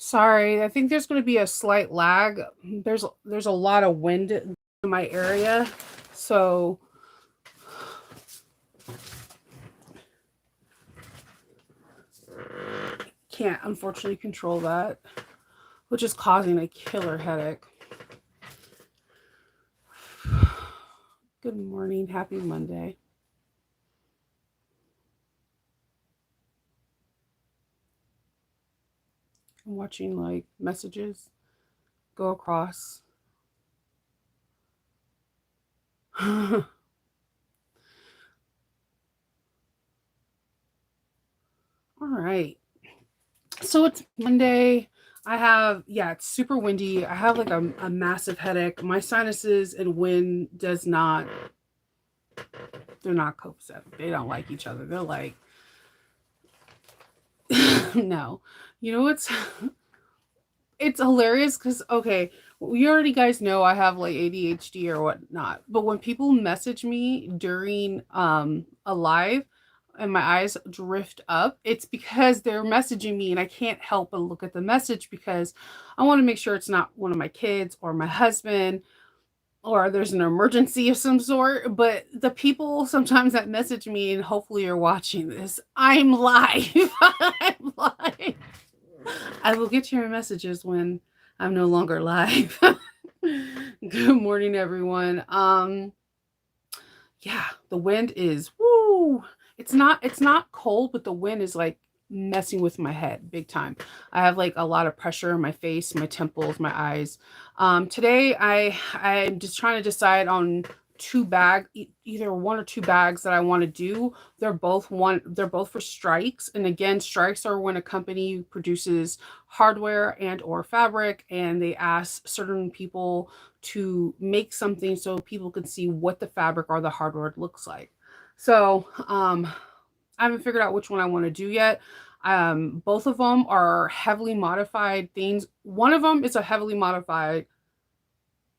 Sorry, I think there's going to be a slight lag. There's a lot of wind in my area, so can't unfortunately control that, which is causing a killer headache. Good morning, happy Monday. I'm watching like messages go across. All right. So it's Monday. It's super windy. I have like a massive headache. My sinuses and wind they're not copacetic. They don't like each other. They're like, no. You know what's, it's hilarious because, okay, you already guys know I have like ADHD or whatnot. But when people message me during a live, and my eyes drift up, it's because they're messaging me and I can't help but look at the message because I want to make sure it's not one of my kids or my husband or there's an emergency of some sort. But the people sometimes that message me, and hopefully you're watching this, I'm live. I'm live. I will get to your messages when I'm no longer live. Good morning, everyone. Yeah, the wind is woo. It's not cold, but the wind is like messing with my head big time. I have like a lot of pressure in my face, my temples, my eyes. Today I'm just trying to decide on either one or two bags that I want to do. They're both for strikes. And again, strikes are when a company produces hardware and or fabric and they ask certain people to make something so people can see what the fabric or the hardware looks like. So I haven't figured out which one I want to do yet. Both of them are heavily modified things. One of them is a heavily modified,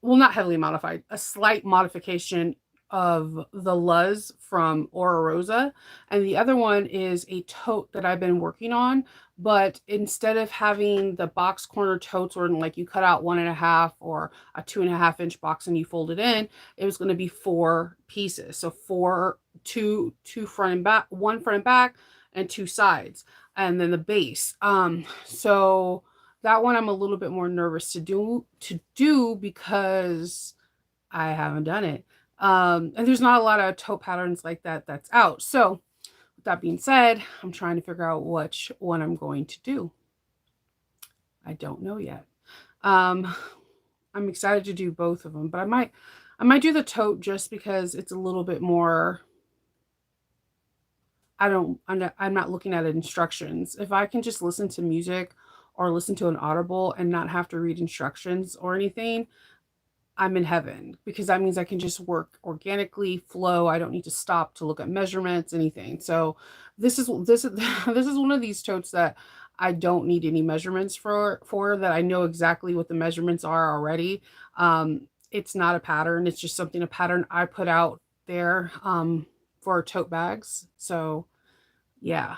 well, not heavily modified, a slight modification of the Luz from Aura Rosa. And the other one is a tote that I've been working on. But instead of having the box corner totes where like you cut out 1.5 or a 2.5 inch box and you fold it in, it was going to be 4 pieces. So two front and back, one front and back, and two sides, and then the base. So that one I'm a little bit more nervous to do because I haven't done it. And there's not a lot of toe patterns like that that's out. So with that being said, I'm trying to figure out which one I'm going to do. I don't know yet. Um, I'm excited to do both of them, but I might do the tote just because it's a little bit more. I'm not looking at instructions. If I can just listen to music or listen to an audible and not have to read instructions or anything, I'm in heaven because that means I can just work organically, flow. I don't need to stop to look at measurements, anything. So this is this is one of these totes that I don't need any measurements for that I know exactly what the measurements are already. It's not a pattern. It's just something a pattern I put out there for tote bags. So yeah.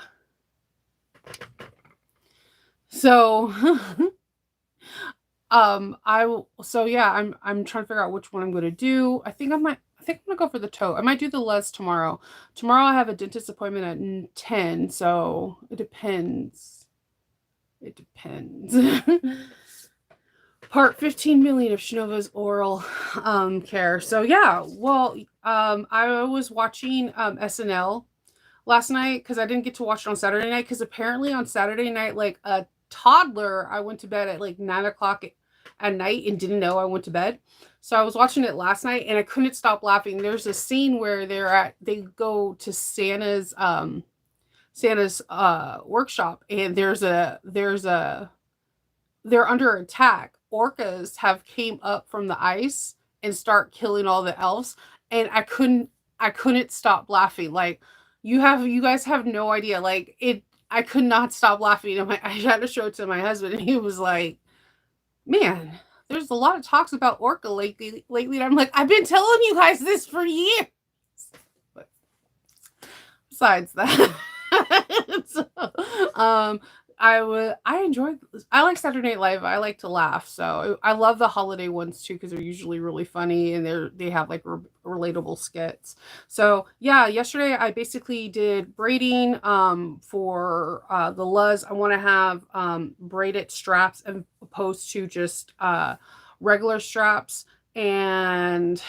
So I'm trying to figure out which one I'm gonna do. I think I'm gonna go for the tote. I might do the Les tomorrow. Tomorrow I have a dentist appointment at 10, so it depends. It depends. Part 15 million of Shinova's oral care. So yeah, well, I was watching SNL last night because I didn't get to watch it on Saturday night because apparently on Saturday night, like a toddler, I went to bed at like 9 o'clock at night and didn't know I went to bed. So I was watching it last night and I couldn't stop laughing. There's a scene where they go to Santa's workshop and they're under attack. Orcas have came up from the ice and start killing all the elves and I couldn't stop laughing. Like you guys have no idea. Like it I could not stop laughing. And I had to show it to my husband and he was like, "Man, there's a lot of talks about Orca lately." And I'm like, "I've been telling you guys this for years." But besides that, so, um I enjoyed I like Saturday Night Live. I like to laugh. So I love the holiday ones too because they're usually really funny and they have like relatable skits. So yeah, yesterday I basically did braiding for the Luz. I want to have braided straps as opposed to just regular straps, and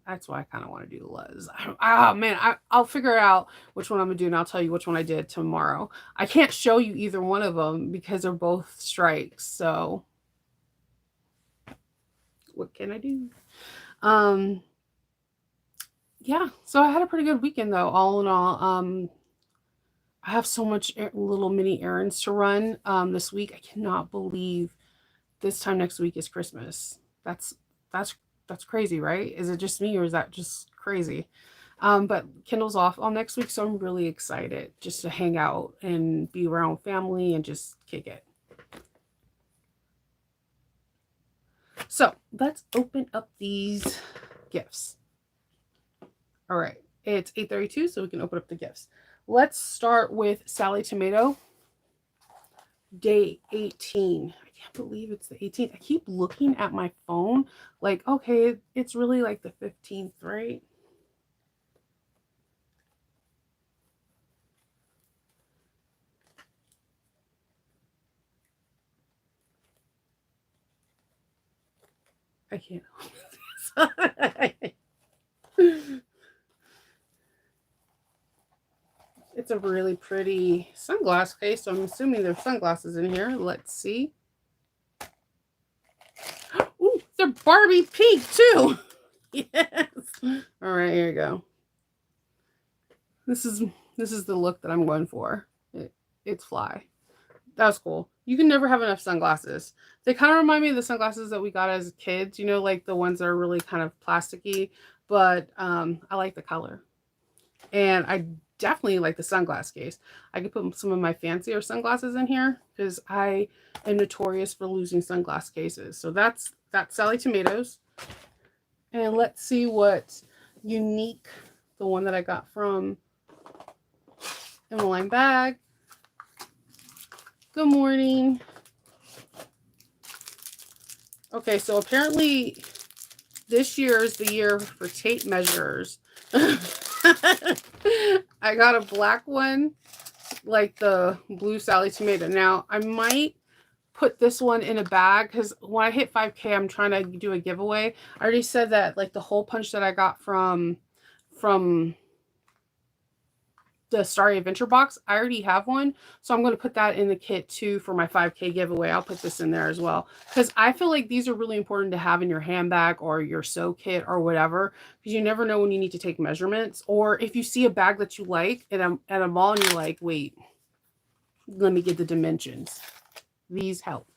that's why I kind of want to do Luz. Oh man, I'll figure out which one I'm gonna do, and I'll tell you which one I did tomorrow. I can't show you either one of them because they're both strikes. So what can I do? Um, yeah. So I had a pretty good weekend though, all in all. I have so much little mini errands to run this week. I cannot believe this time next week is Christmas. That's that's crazy, right? Is it just me or is that just crazy? But Kindle's off all next week, so I'm really excited just to hang out and be around family and just kick it. So let's open up these gifts. All right, it's 8:32, so we can open up the gifts. Let's start with Sally Tomato, day 18. I can't believe it's the 18th. I keep looking at my phone like, okay, it's really like the 15th, right? I can't. It's a really pretty sunglass case, so I'm assuming there's sunglasses in here. Let's see. Ooh, they're Barbie pink too. Yes. All right, here you go. This is the look that I'm going for. It's fly. That's cool. You can never have enough sunglasses. They kind of remind me of the sunglasses that we got as kids, you know, like the ones that are really kind of plasticky, but I like the color. And I definitely like the sunglass case. I could put some of my fancier sunglasses in here because I am notorious for losing sunglass cases. So that's Sally Tomatoes. And let's see what Unique, the one that I got from Emmeline Bag. Good morning. Okay, so apparently this year is the year for tape measures. I got a black one, like the blue Sally Tomato. Now, I might put this one in a bag because when I hit 5K, I'm trying to do a giveaway. I already said that, like the hole punch that I got from the Starry Adventure box, I already have one. So I'm going to put that in the kit too for my 5K giveaway. I'll put this in there as well. Because I feel like these are really important to have in your handbag or your sew kit or whatever. Because you never know when you need to take measurements. Or if you see a bag that you like at a mall and you're like, wait, let me get the dimensions. These help.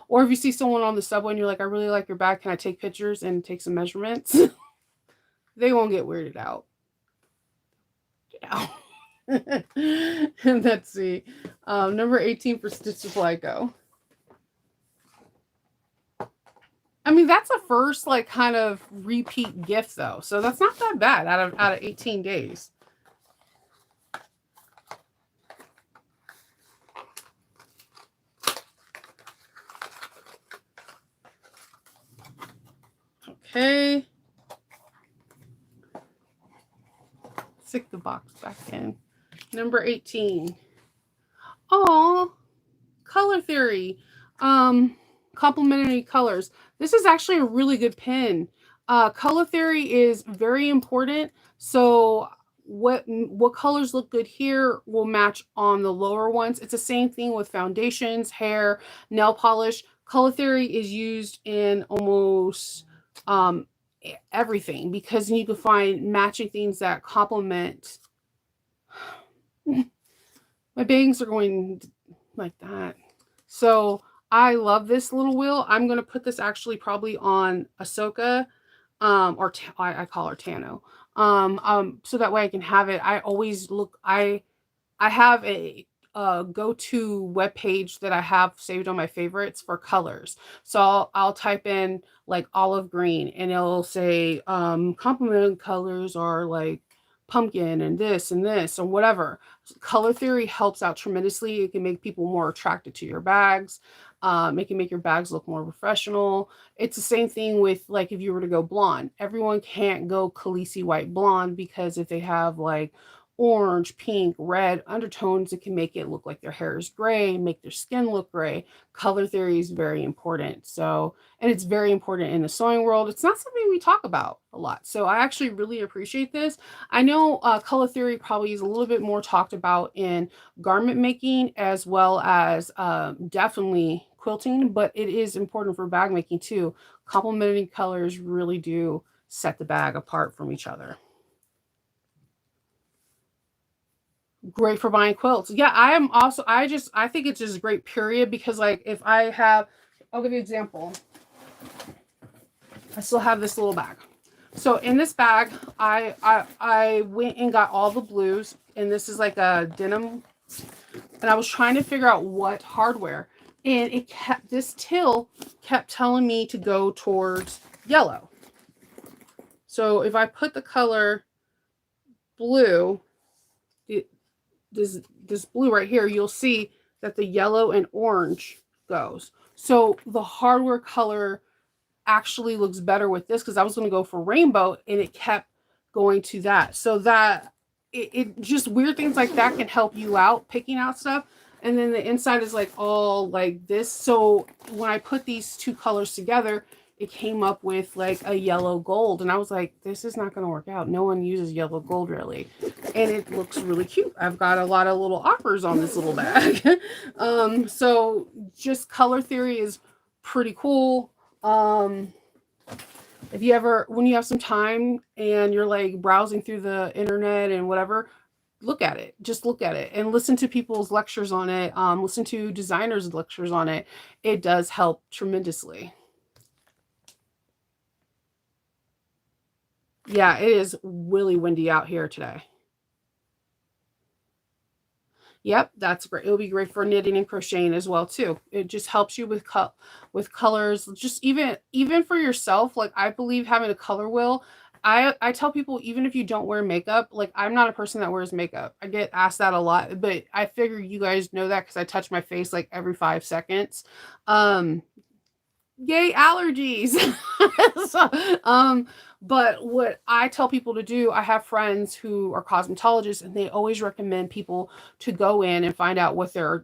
Or if you see someone on the subway and you're like, I really like your bag. Can I take pictures and take some measurements? They won't get weirded out. Ow. And let's see. Number 18 for Stitch Supply Go. I mean, that's a first like kind of repeat gift though. So that's not that bad out of 18 days. Okay. Stick the box back in. Number 18. Oh, Color Theory. Complementary colors. This is actually a really good pen. Color Theory is very important. So what colors look good here will match on the lower ones. It's the same thing with foundations, hair, nail polish. Color Theory is used in almost everything because you can find matching things that complement. My bangs are going like that. So I love this little wheel. I'm going to put this actually probably on Ahsoka, or I call her Tano. So that way I can have it. I always look, I have a go-to web page that I have saved on my favorites for colors. So I'll type in like olive green and it'll say complementing colors are like pumpkin and this or whatever. Color theory helps out tremendously. It can make people more attracted to your bags. It can make your bags look more professional. It's the same thing with like if you were to go blonde. Everyone can't go Khaleesi white blonde because if they have like orange, pink, red undertones, it can make it look like their hair is gray, make their skin look gray. Color theory is very important. So, and it's very important in the sewing world. It's not something we talk about a lot. So I actually really appreciate this. I know color theory probably is a little bit more talked about in garment making as well as definitely quilting, but it is important for bag making too. Complementing colors really do set the bag apart from each other. Great for buying quilts. Yeah, I am also I think it's just great period because like if I have I'll give you an example. I still have this little bag. So in this bag, I went and got all the blues, and this is like a denim, and I was trying to figure out what hardware, and it kept this till kept telling me to go towards yellow. So if I put the color blue, it, this blue right here, you'll see that the yellow and orange goes. So the hardware color actually looks better with this because I was going to go for rainbow and it kept going to that. So that it just weird things like that can help you out picking out stuff. And then the inside is like all like this. So when I put these two colors together, it came up with like a yellow gold. And I was like, this is not going to work out. No one uses yellow gold really. And it looks really cute. I've got a lot of little offers on this little bag. So just color theory is pretty cool. If you ever, when you have some time and you're like browsing through the internet and whatever, look at it. Just look at it and listen to people's lectures on it. Listen to designers' lectures on it. It does help tremendously. Yeah, it is really windy out here today. Yep, that's great. It'll be great for knitting and crocheting as well too. It just helps you with colors. Just even for yourself, like I believe having a color wheel. I tell people even if you don't wear makeup, like I'm not a person that wears makeup. I get asked that a lot, but I figure you guys know that because I touch my face like every 5 seconds. Um, Yay, allergies. So, but what I tell people to do, I have friends who are cosmetologists and they always recommend people to go in and find out what their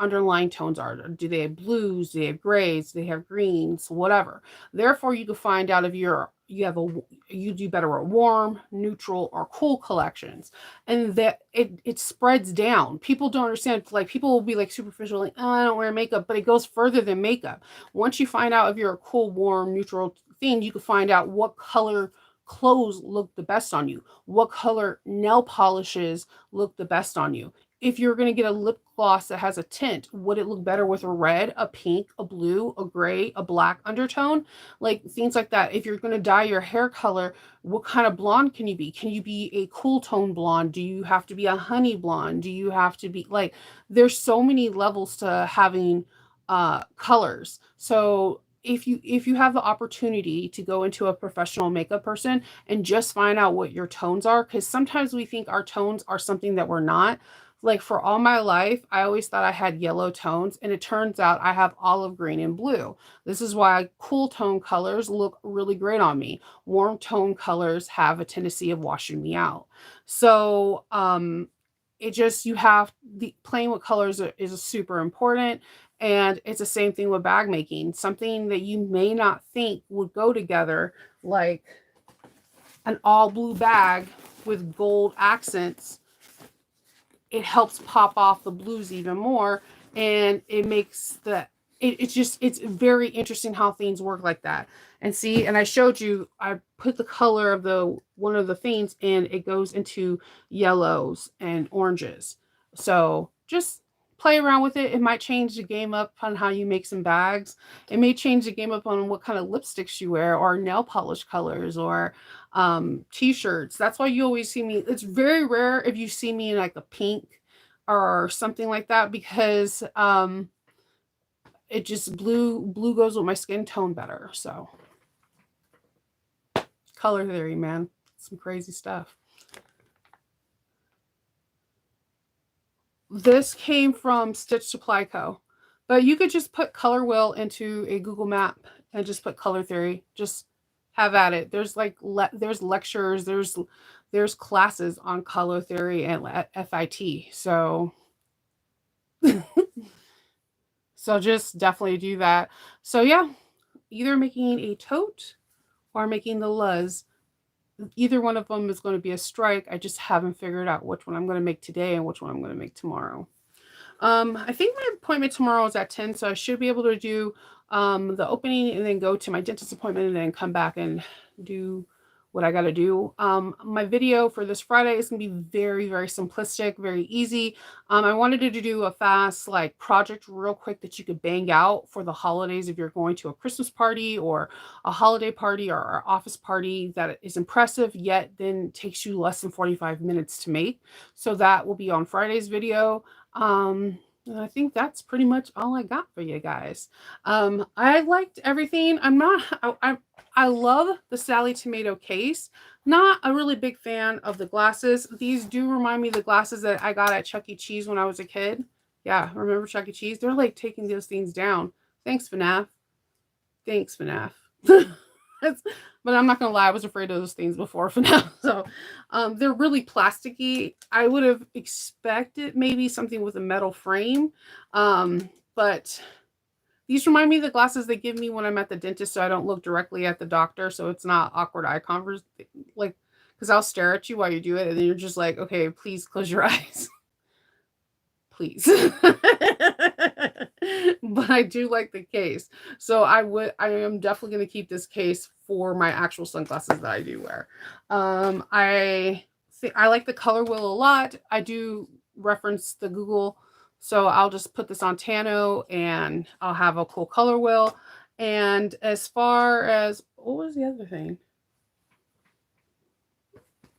underlying tones are. Do they have blues? Do they have grays? Do they have greens? Whatever. Therefore, you can find out if you do better at warm, neutral, or cool collections, and that it spreads down. People don't understand. Like people will be like superficial, like oh, I don't wear makeup, but it goes further than makeup. Once you find out if you're a cool, warm, neutral thing, you can find out what color clothes look the best on you, what color nail polishes look the best on you. If you're going to get a lip gloss that has a tint, would it look better with a red, a pink, a blue, a gray, a black undertone? Like things like that. If you're going to dye your hair color, what kind of blonde can you be? Can you be a cool tone blonde? Do you have to be a honey blonde? Do you have to be like, there's so many levels to having colors. So if you have the opportunity to go into a professional makeup person and just find out what your tones are, because sometimes we think our tones are something that we're not. Like for all my life, I always thought I had yellow tones, and it turns out I have olive green and blue. This is why cool tone colors look really great on me. Warm tone colors have a tendency of washing me out. So it just you have the playing with colors is super important, and it's the same thing with bag making. Something that you may not think would go together, like an all blue bag with gold accents, it helps pop off the blues even more, and it makes it's very interesting how things work like that. And see, and I showed you, I put the color of the one of the things and it goes into yellows and oranges. So just play around with it. It might change the game up on how you make some bags. It may change the game up on what kind of lipsticks you wear or nail polish colors or t-shirts. That's why you always see me. It's very rare if you see me in like a pink or something like that because it just blue goes with my skin tone better. So color theory, man, some crazy stuff. This came from Stitch Supply Co. But you could just put Color Wheel into a Google map and just put color theory. Just have at it. There's like there's lectures, there's classes on color theory and FIT. So just definitely do that. So yeah, either making a tote or making the Luz. Either one of them is going to be a strike. I just haven't figured out which one I'm going to make today and which one I'm going to make tomorrow. I think my appointment tomorrow is at 10, so I should be able to do the opening and then go to my dentist appointment and then come back and do what I got to do. My video for this Friday is going to be very, very simplistic, very easy. I wanted to do a fast like project real quick that you could bang out for the holidays if you're going to a Christmas party or a holiday party or an office party that is impressive yet then takes you less than 45 minutes to make. So that will be on Friday's video. And I think that's pretty much all I got for you guys. I liked everything. I love the Sally Tomato case. Not a really big fan of the glasses. These do remind me of the glasses that I got at Chuck E. Cheese when I was a kid. Yeah, remember Chuck E. Cheese? They're like taking those things down. Thanks, FNAF. Thanks, FNAF. But I'm not gonna lie, I was afraid of those things before FNAF. So they're really plasticky. I would have expected maybe something with a metal frame. But these remind me of the glasses they give me when I'm at the dentist so I don't look directly at the doctor, so it's not awkward eye converse, like, because I'll stare at you while you do it, and then you're just like, okay, please close your eyes. Please. But I do like the case. So I am definitely going to keep this case for my actual sunglasses that I do wear. I like the color wheel a lot. I do reference the Google, so I'll just put this on Tano and I'll have a cool color wheel. And as far as what was the other thing?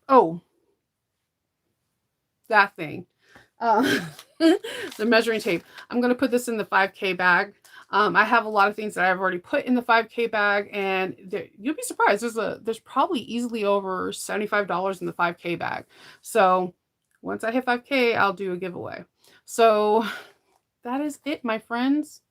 Oh, that thing. The measuring tape. I'm going to put this in the 5K bag. I have a lot of things that I've already put in the 5K bag, and you'll be surprised. There's probably easily over $75 in the 5K bag. So once I hit 5K, I'll do a giveaway. So that is it, my friends.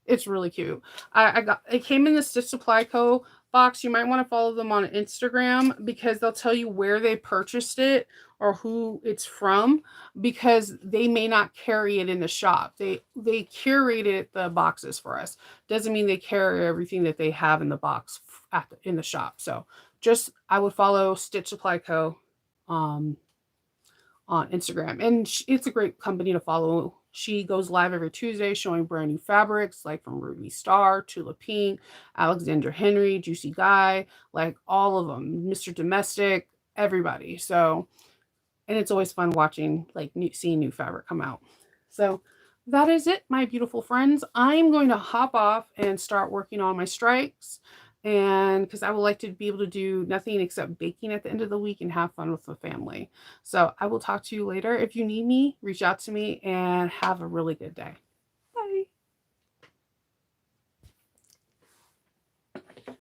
It's really cute. It came in the Stitch Supply Co. box. You might want to follow them on Instagram because they'll tell you where they purchased it or who it's from, because they may not carry it in the shop. They curated the boxes for us. Doesn't mean they carry everything that they have in the box in the shop. So just I would follow Stitch Supply Co. on Instagram, and it's a great company to follow. She goes live every Tuesday showing brand new fabrics like from Ruby Star, Tula Pink, Alexander Henry, Juicy Guy, like all of them, Mr. Domestic, everybody. So, and it's always fun watching, like seeing new fabric come out. So that is it, my beautiful friends. I'm going to hop off and start working on my strikes. And because I would like to be able to do nothing except baking at the end of the week and have fun with the family. So I will talk to you later. If you need me, reach out to me and have a really good day.